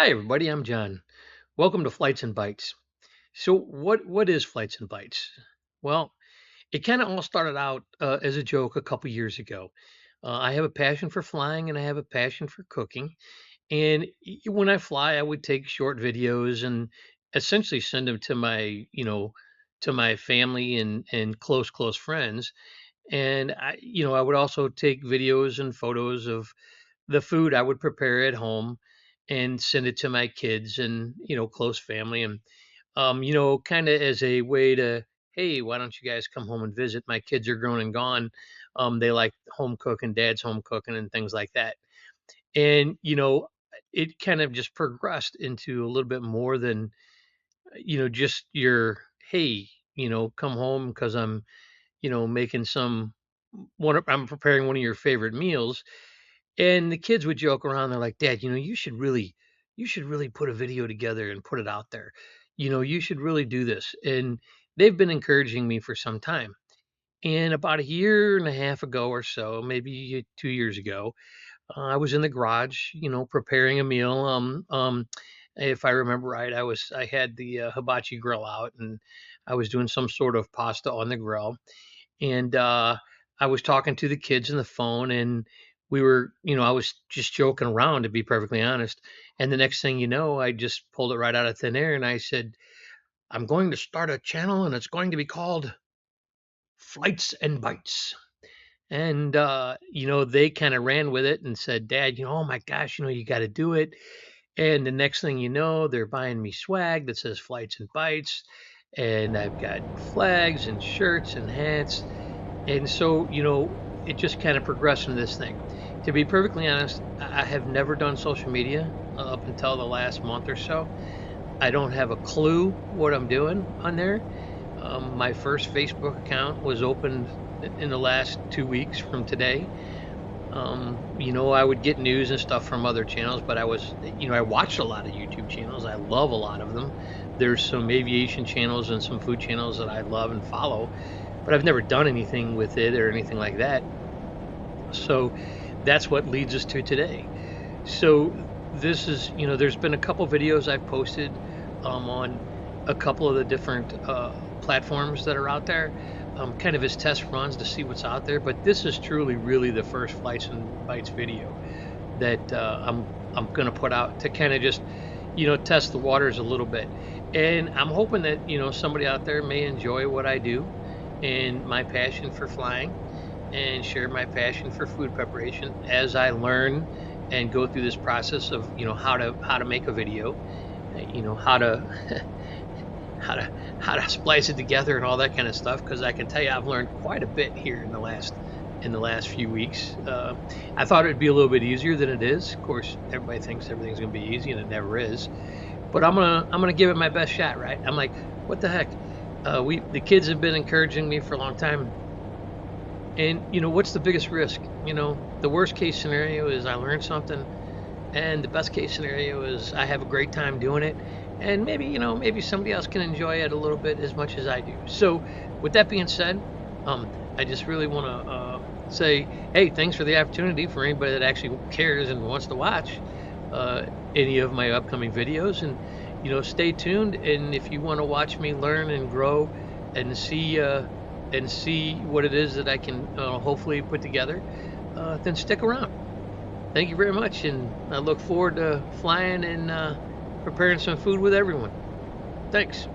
Hi, everybody. I'm John. Welcome to Flights and Bites. So, what is Flights and Bites? Well, it kind of all started out as a joke a couple years ago. I have a passion for flying and I have a passion for cooking. And when I fly, I would take short videos and essentially send them to my family and close friends. And I would also take videos and photos of the food I would prepare at home and send it to my kids and close family and kind of as a way to, hey, why don't you guys come home and visit? My kids are grown and gone. They like home cooking, dad's home cooking, and things like that. And it kind of just progressed into a little bit more than just your, hey, come home because I'm making I'm preparing one of your favorite meals, and the kids would joke around. They're like, "Dad, you should really put a video together and put it out there. You should really do this." And they've been encouraging me for some time. And about a year and a half ago or so, maybe 2 years ago, I was in the garage, preparing a meal. If I remember right, I had the hibachi grill out, and I was doing some sort of pasta on the grill, and I was talking to the kids on the phone, and I was just joking around, to be perfectly honest. And the next thing you know, I just pulled it right out of thin air, and I said, "I'm going to start a channel, and it's going to be called Flights and Bites." And they kind of ran with it and said, "Dad, oh my gosh, you got to do it." And the next thing you know, they're buying me swag that says Flights and Bites, and I've got flags and shirts and hats. And so, it just kind of progressed into this thing. To be perfectly honest, I have never done social media up until the last month or so. I don't have a clue what I'm doing on there. My first Facebook account was opened in the last 2 weeks from today. I would get news and stuff from other channels, but I watched a lot of YouTube channels. I love a lot of them. There's some aviation channels and some food channels that I love and follow, but I've never done anything with it or anything like that. So that's what leads us to today. So this is, there's been a couple videos I've posted on a couple of the different platforms that are out there, kind of as test runs to see what's out there. But this is truly, really the first Flights and Bites video that I'm going to put out to kind of just, test the waters a little bit. And I'm hoping that somebody out there may enjoy what I do and my passion for flying, and share my passion for food preparation as I learn and go through this process of how to make a video, how to how to splice it together and all that kind of stuff. Because I can tell you, I've learned quite a bit here in the last few weeks. I thought it'd be a little bit easier than it is. Of course, everybody thinks everything's gonna be easy, and it never is. But I'm gonna give it my best shot, right? I'm like, what the heck? The kids have been encouraging me for a long time. And what's the biggest risk? The worst case scenario is I learn something, and the best case scenario is I have a great time doing it, and maybe somebody else can enjoy it a little bit as much as I do. So, with that being said, I just really want to say, hey, thanks for the opportunity for anybody that actually cares and wants to watch any of my upcoming videos, and stay tuned. And if you want to watch me learn and grow and see what it is that I can hopefully put together, then stick around. Thank you very much, and I look forward to flying and preparing some food with everyone. Thanks.